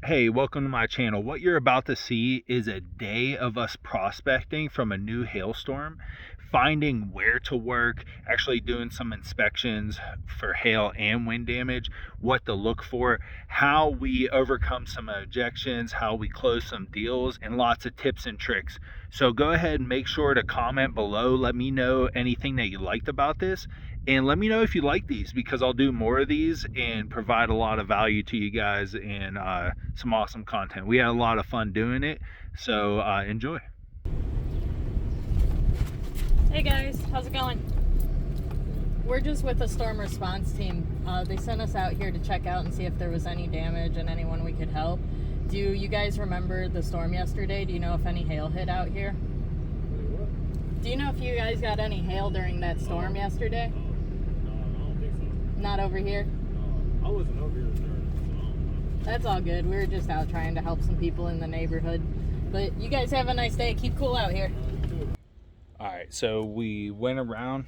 Hey, welcome to my channel. What you're about to see is a day of us prospecting from a new hailstorm, finding where to work, actually doing some inspections for hail and wind damage, what to look for, how we overcome some objections, how we close some deals, and lots of tips and tricks. So go ahead and make sure to comment below. Let me know anything that you liked about this. And let me know if you like these, because I'll do more of these and provide a lot of value to you guys and some awesome content. We had a lot of fun doing it, so enjoy. Hey guys, how's it going? We're just with the storm response team. They sent us out here to check out and see if there was any damage and anyone we could help. Do you guys remember the storm yesterday? Do you know if any hail hit out here? Do you know if you guys got any hail during that storm yesterday? No, I don't think so. Not over here? No, I wasn't over here during it, so I don't know. That's all good. We were just out trying to help some people in the neighborhood. But you guys have a nice day. Keep cool out here. All right, so we went around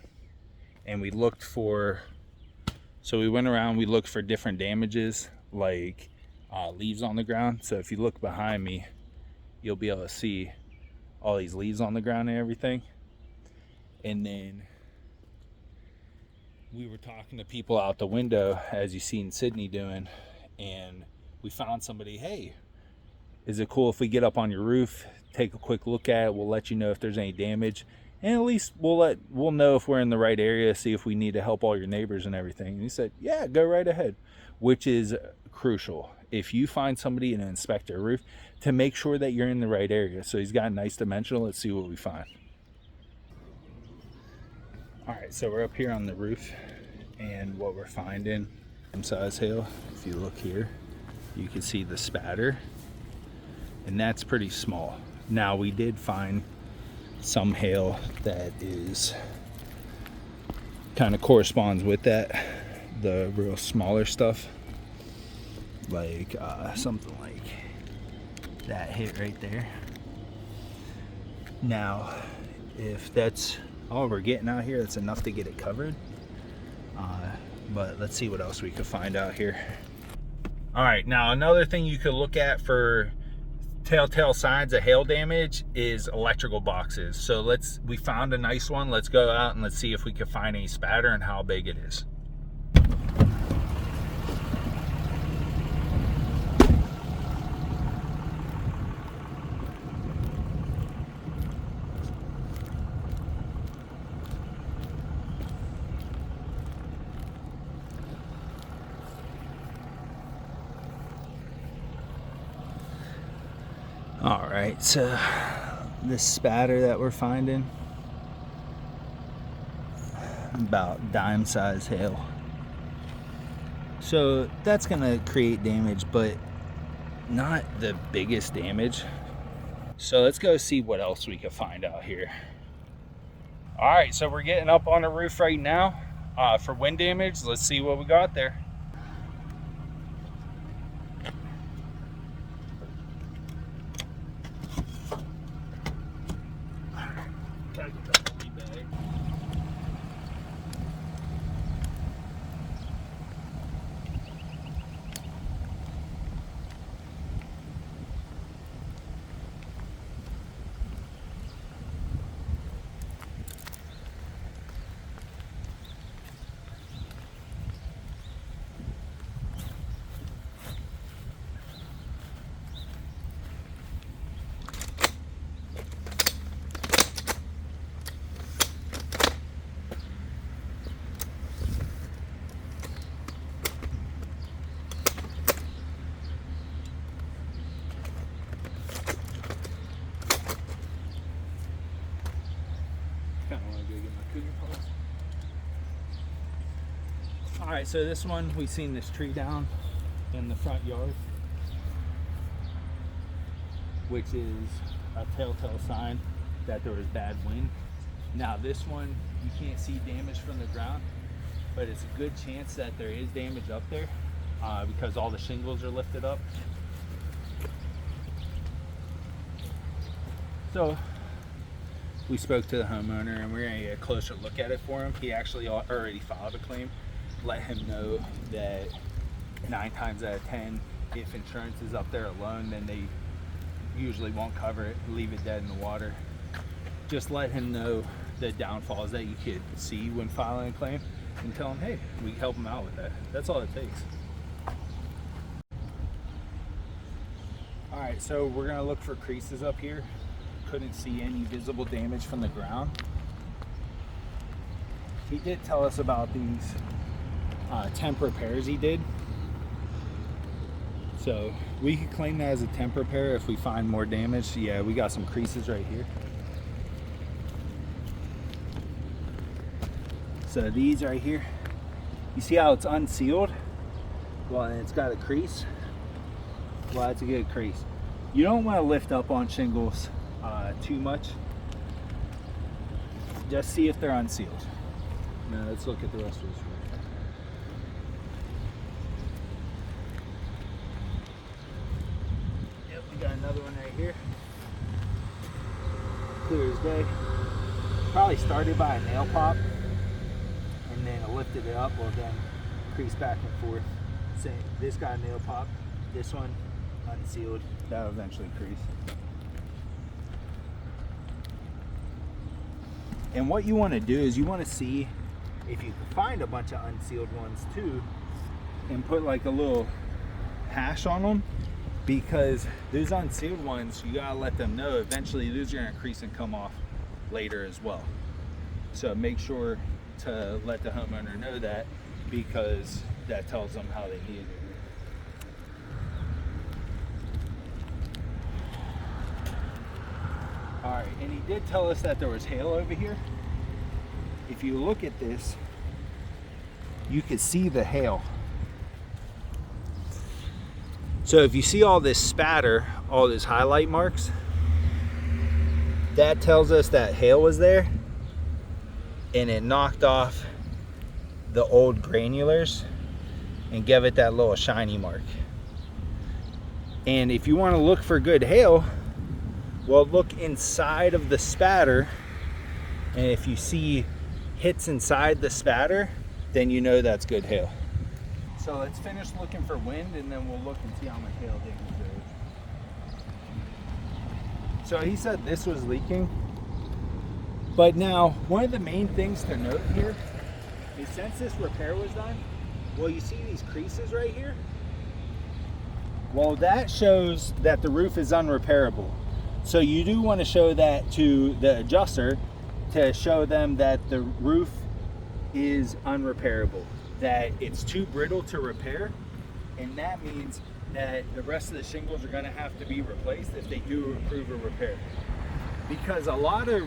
and we looked for different damages, like leaves on the ground. So if you look behind me, you'll be able to see all these leaves on the ground and everything. And then we were talking to people out the window, as you seen Sydney doing, and we found somebody. Hey, is it cool if we get up on your roof, take a quick look at it? We'll let you know if there's any damage, and at least we'll know if we're in the right area, see if we need to help all your neighbors and everything. And he said, yeah, go right ahead, which is crucial. If you find somebody and inspect their roof, to make sure that you're in the right area. So he's got a nice dimensional. Let's see what we find. All right, so we're up here on the roof, and what we're finding, some size hail. If you look here, you can see the spatter, and that's pretty small. Now, we did find some hail that is kind of corresponds with that, the real smaller stuff, like something like that hit right there. Now, if that's all we're getting out here, that's enough to get it covered. But let's see what else we could find out here. All right, now another thing you could look at for telltale signs of hail damage is electrical boxes. So we found a nice one. Let's go out and let's see if we can find any spatter and how big it is. All right, so this spatter that we're finding, about dime size hail. So that's gonna create damage, but not the biggest damage. So let's go see what else we can find out here. All right, so we're getting up on the roof right now for wind damage. Let's see what we got there. All right, so this one, we seen this tree down in the front yard, which is a telltale sign that there was bad wind. Now this one, you can't see damage from the ground, but it's a good chance that there is damage up there because all the shingles are lifted up. So we spoke to the homeowner and we're gonna get a closer look at it for him. He actually already filed a claim. Let him know that 9 times out of 10 if insurance is up there alone, then they usually won't cover it, leave it dead in the water. Just let him know the downfalls that you could see when filing a claim and tell him, hey, we can help him out with that. That's all it takes. All right, so we're gonna look for creases up here. Couldn't see any visible damage from the ground. He did tell us about these temp repairs he did. So we could claim that as a temp repair if we find more damage. Yeah, we got some creases right here. So these right here, you see how it's unsealed? Well, and it's got a crease. Well, that's a good crease. You don't want to lift up on shingles too much. Just see if they're unsealed. Now let's look at the rest of this roof. Yep, we got another one right here. Clear as day. Probably started by a nail pop and then I lifted it up, well then crease back and forth. Say this got a nail pop, this one unsealed, that'll eventually crease. And what you want to do is you want to see if you can find a bunch of unsealed ones too and put like a little hash on them, because those unsealed ones, you gotta let them know eventually those are gonna crease and come off later as well. So make sure to let the homeowner know that, because that tells them how they need it. All right, and he did tell us that there was hail over here. If you look at this, you can see the hail. So if you see all this spatter, all those highlight marks, that tells us that hail was there and it knocked off the old granulars and gave it that little shiny mark. And if you want to look for good hail, well, look inside of the spatter, and if you see hits inside the spatter, then you know that's good hail. So let's finish looking for wind and then we'll look and see how much hail damage there is. So he said this was leaking, but now one of the main things to note here is since this repair was done, well, you see these creases right here? Well, that shows that the roof is unrepairable. So you do want to show that to the adjuster to show them that the roof is unrepairable, that it's too brittle to repair, and that means that the rest of the shingles are going to have to be replaced if they do approve a repair. Because a lot of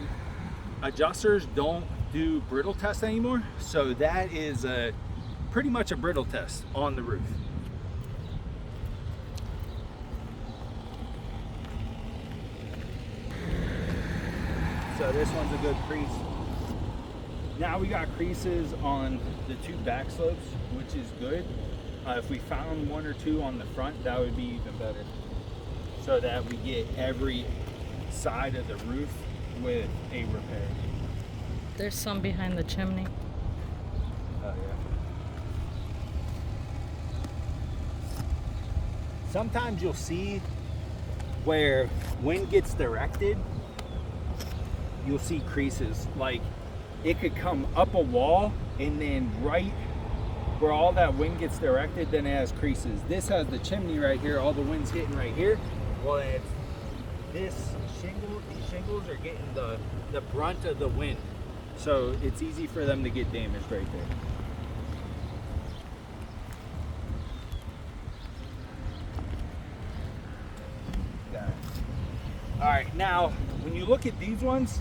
adjusters don't do brittle tests anymore, so that is pretty much a brittle test on the roof. So this one's a good crease. Now we got creases on the two back slopes, which is good. If we found one or two on the front, that would be even better. So that we get every side of the roof with a repair. There's some behind the chimney. Oh yeah. Sometimes you'll see where wind gets directed, you'll see creases. Like it could come up a wall and then right where all that wind gets directed, then it has creases. This has the chimney right here, all the wind's hitting right here. Well, it's this shingle, these shingles are getting the brunt of the wind. So it's easy for them to get damaged right there. Got it. All right, now when you look at these ones,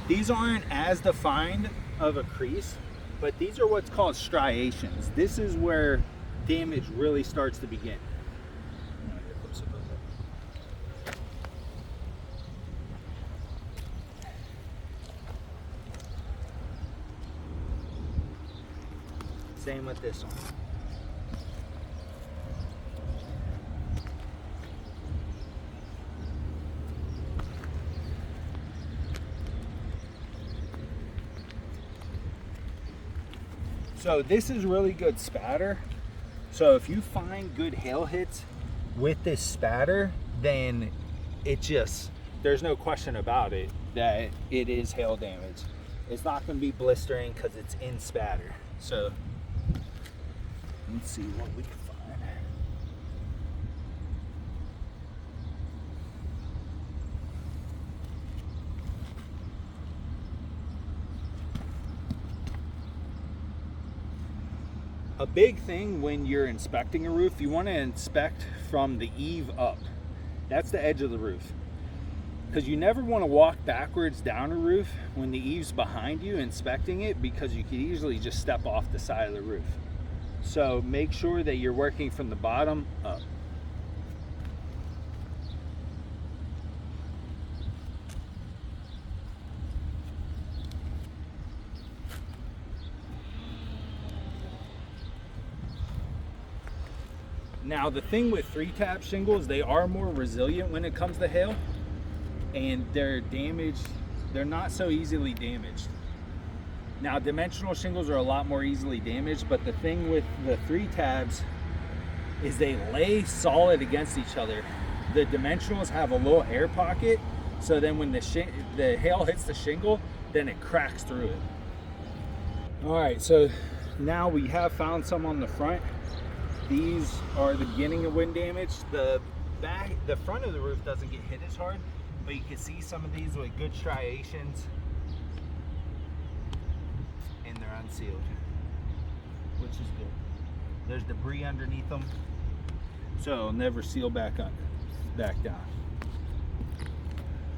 these aren't as defined of a crease, but these are what's called striations. This is where damage really starts to begin. Same with this one. So this is really good spatter. So if you find good hail hits with this spatter, then it just, there's no question about it that it is hail damage. It's not going to be blistering because it's in spatter. So let's see what we can find. A big thing when you're inspecting a roof, you want to inspect from the eave up. That's the edge of the roof. Because you never want to walk backwards down a roof when the eave's behind you inspecting it, because you could easily just step off the side of the roof. So make sure that you're working from the bottom up. Now the thing with 3-tab shingles, they are more resilient when it comes to hail, and they're not so easily damaged. Now dimensional shingles are a lot more easily damaged, but the thing with the 3-tabs is they lay solid against each other. The dimensionals have a little air pocket, so then when the hail hits the shingle, then it cracks through it. All right, so now we have found some on the front. These are the beginning of wind damage. The front of the roof doesn't get hit as hard, but you can see some of these with good striations, and they're unsealed, which is good. There's debris underneath them, so it'll never seal back down.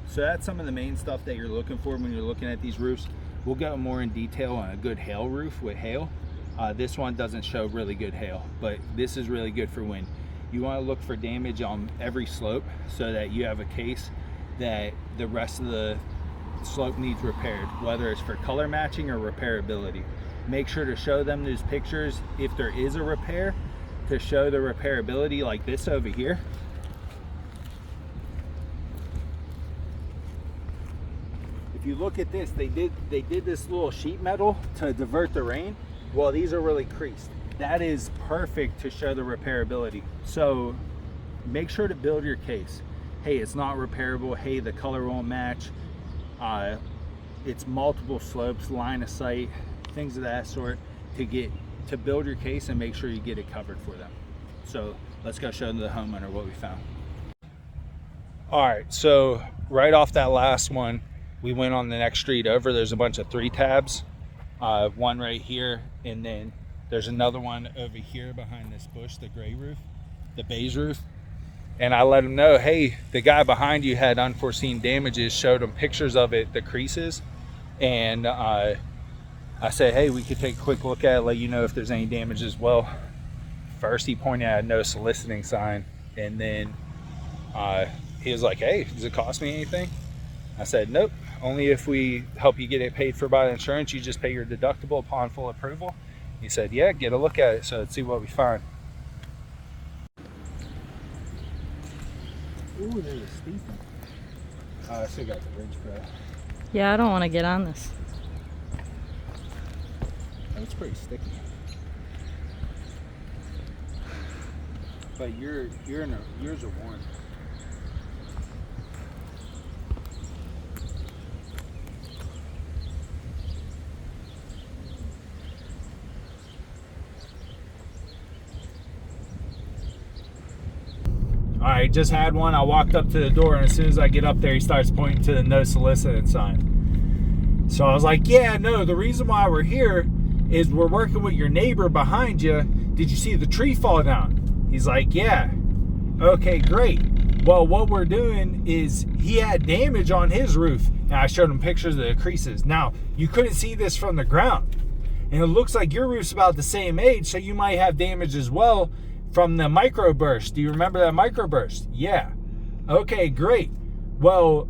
So that's some of the main stuff that you're looking for when you're looking at these roofs. We'll go more in detail on a good hail roof with hail. This one doesn't show really good hail, but this is really good for wind. You want to look for damage on every slope so that you have a case that the rest of the slope needs repaired, whether it's for color matching or repairability. Make sure to show them those pictures if there is a repair, to show the repairability, like this over here. If you look at this, they did this little sheet metal to divert the rain. Well, these are really creased. That is perfect to show the repairability. So make sure to build your case. Hey, it's not repairable. Hey, the color won't match. It's multiple slopes, line of sight, things of that sort, to build your case and make sure you get it covered for them. So let's go show the homeowner what we found. All right, so right off that last one, we went on the next street over. There's a bunch of 3-tabs. One right here, and then there's another one over here behind this bush, the gray roof, the beige roof. And I let him know, hey, the guy behind you had unforeseen damages, showed him pictures of it, the creases. And I said, hey, we could take a quick look at it, let you know if there's any damage as well. First, he pointed at a no soliciting sign, and then he was like, hey, does it cost me anything? I said, nope, only if we help you get it paid for by the insurance. You just pay your deductible upon full approval. He said, yeah, get a look at it, so let's see what we find. Ooh, there's a steep one. I still got the ridge pro. Yeah, I don't want to get on this. Oh, it's pretty sticky. But yours are worn. All right, just had one. I walked up to the door, and as soon as I get up there, he starts pointing to the no soliciting sign. So I was like, yeah, no, the reason why we're here is we're working with your neighbor behind you. Did you see the tree fall down? He's like, yeah. Okay, great. Well, what we're doing is he had damage on his roof, and I showed him pictures of the creases. Now, you couldn't see this from the ground, and it looks like your roof's about the same age, so you might have damage as well from the microburst. Do you remember that microburst? Yeah. Okay, great. Well,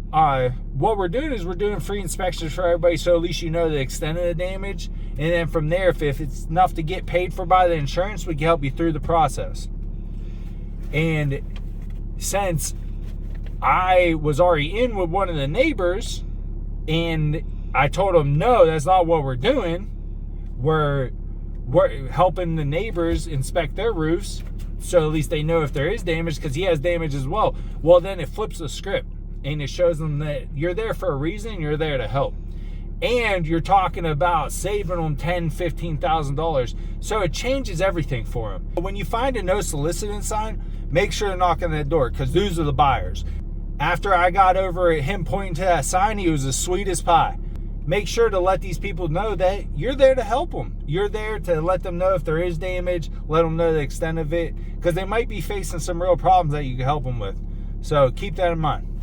what we're doing is we're doing free inspections for everybody, so at least you know the extent of the damage. And then from there, if it's enough to get paid for by the insurance, we can help you through the process. And since I was already in with one of the neighbors, and I told him, no, that's not what we're doing. helping the neighbors inspect their roofs, so at least they know if there is damage, because he has damage as well. Well, then it flips the script and it shows them that you're there for a reason, you're there to help. And you're talking about saving them $10,000, $15,000. So it changes everything for them. When you find a no soliciting sign, make sure to knock on that door, because those are the buyers. After I got over at him pointing to that sign, he was as sweet as pie. Make sure to let these people know that you're there to help them. You're there to let them know if there is damage, let them know the extent of it, because they might be facing some real problems that you can help them with. So keep that in mind.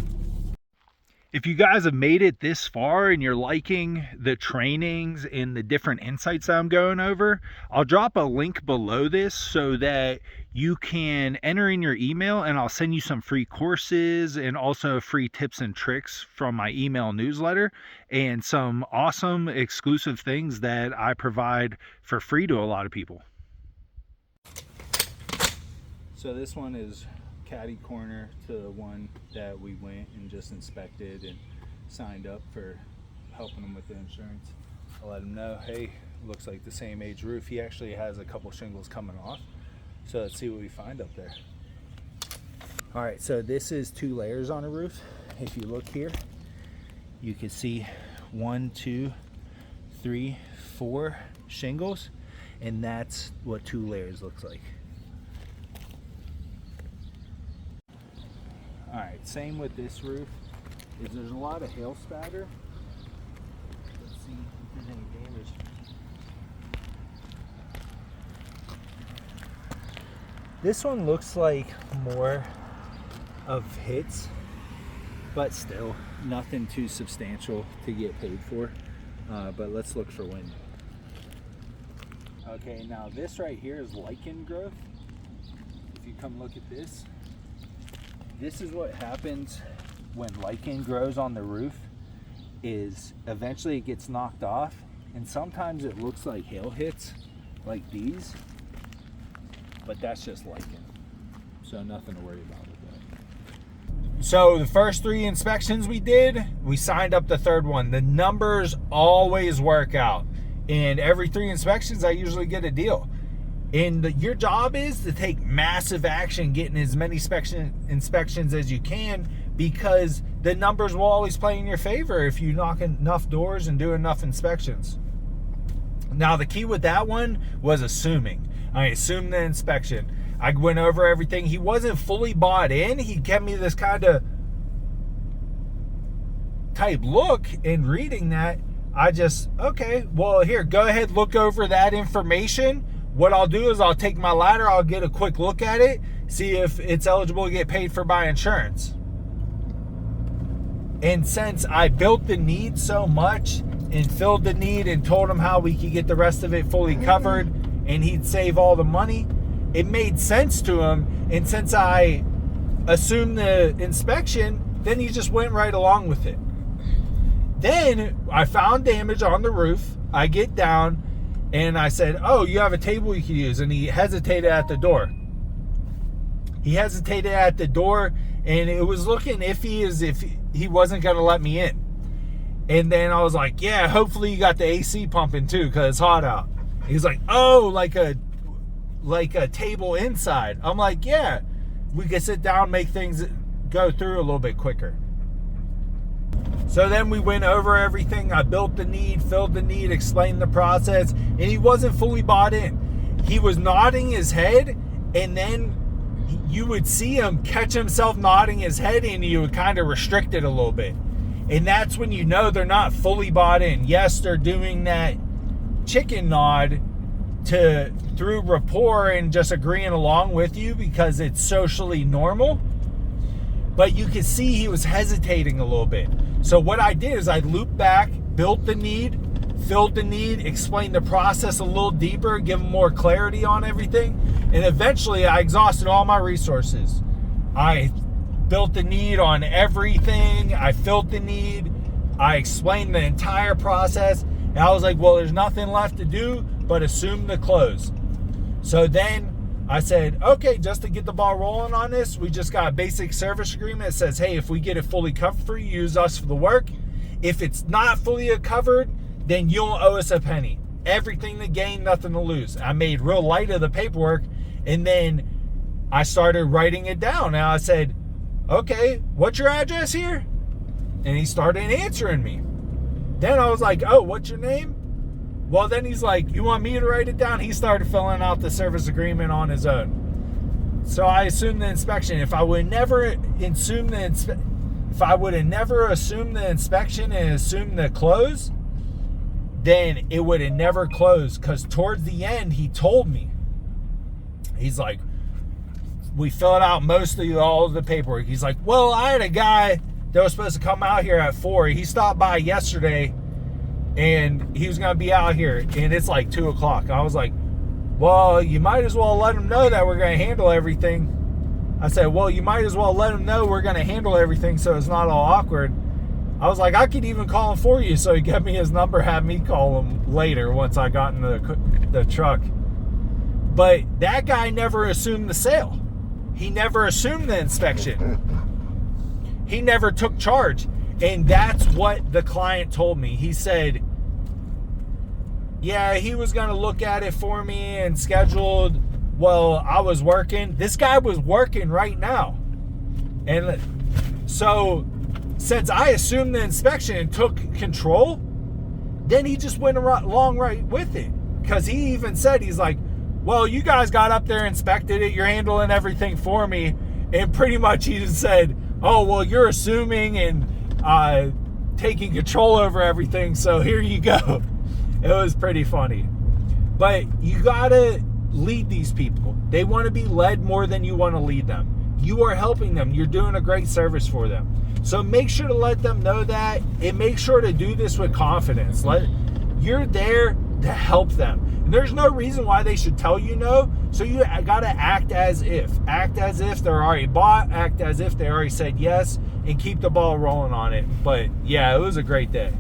If you guys have made it this far and you're liking the trainings and the different insights that I'm going over, I'll drop a link below this so that you can enter in your email, and I'll send you some free courses and also free tips and tricks from my email newsletter and some awesome exclusive things that I provide for free to a lot of people. So this one is catty corner to the one that we went and just inspected and signed up for helping them with the insurance. I let him know, hey, looks like the same age roof. He actually has a couple shingles coming off. So let's see what we find up there. All right, so this is 2 layers on a roof. If you look here, you can see 1, 2, 3, 4 shingles, and that's what 2 layers looks like. All right, same with this roof. There's a lot of hail spatter. Let's see if there's any damage. This one looks like more of hits, but still nothing too substantial to get paid for. But let's look for wind. Okay, now this right here is lichen growth. If you come look at this, this is what happens when lichen grows on the roof, is eventually it gets knocked off, and sometimes it looks like hail hits like these, but that's just lichen, so nothing to worry about with that. So the first 3 inspections we did, we signed up the 3rd one. The numbers always work out, and every 3 inspections I usually get a deal. And your job is to take massive action, getting as many inspections as you can, because the numbers will always play in your favor if you knock enough doors and do enough inspections. Now, the key with that one was assuming. I assumed the inspection. I went over everything. He wasn't fully bought in. He kept me this kind of type look, and reading that, I just, okay, well, here, go ahead, look over that information. What I'll do is I'll take my ladder, I'll get a quick look at it, see if it's eligible to get paid for by insurance. And since I built the need so much and filled the need and told him how we could get the rest of it fully covered and he'd save all the money, it made sense to him. And since I assumed the inspection, then he just went right along with it. Then I found damage on the roof. I get down and I said, oh, you have a table you can use. And he hesitated at the door. And it was looking iffy, as if he wasn't going to let me in. And then I was like, yeah, hopefully you got the AC pumping too, because it's hot out. He's like, oh, like a table inside. I'm like, yeah, we can sit down, make things go through a little bit quicker. So then we went over everything. I built the need, filled the need, explained the process, and he wasn't fully bought in. He was nodding his head, and then you would see him catch himself nodding his head, and you would kind of restrict it a little bit. And that's when you know they're not fully bought in. Yes, they're doing that chicken nod through rapport and just agreeing along with you because it's socially normal. But you could see he was hesitating a little bit. So what I did is I looped back, built the need, filled the need, explained the process a little deeper, give him more clarity on everything. And eventually I exhausted all my resources. I built the need on everything. I filled the need. I explained the entire process. And I was like, well, there's nothing left to do but assume the close. So then I said, okay, just to get the ball rolling on this, we just got a basic service agreement that says, hey, if we get it fully covered for you, use us for the work. If it's not fully covered, then you don't owe us a penny. everything to gain, nothing to lose. I made real light of the paperwork, and then I started writing it down. And I said, okay, what's your address here? And he started answering me. Then I was like, oh, what's your name? Well, then he's like, you want me to write it down? He started filling out the service agreement on his own. So I assumed the inspection. If I would never assume the inspection and assume the close, then it would have never closed. Because towards the end, he told me, he's like, we filled out all of the paperwork. He's like, well, I had a guy that was supposed to come out here at 4. He stopped by yesterday, and he was going to be out here, and it's like 2 o'clock. I was like, well, you might as well let him know that we're going to handle everything. I said, well, you might as well let him know we're going to handle everything so it's not all awkward. I was like, I could even call him for you. So he gave me his number, had me call him later once I got in the truck. But that guy never assumed the sale. He never assumed the inspection. He never took charge. And that's what the client told me. He said, yeah, he was going to look at it for me and scheduled. Well, I was working. This guy was working right now. And so since I assumed the inspection and took control, then he just went along right with it. Because he even said, he's like, well, you guys got up there, inspected it, you're handling everything for me. And pretty much he just said, oh, well, you're assuming and taking control over everything, so here you go. It was pretty funny. But you gotta lead these people. They want to be led more than you want to lead them. You are helping them. You're doing a great service for them. So make sure to let them know that, and make sure to do this with confidence. You're there to help them. And there's no reason why they should tell you no. So you gotta act as if. Act as if they're already bought. Act as if they already said yes, and keep the ball rolling on it. But yeah, it was a great day.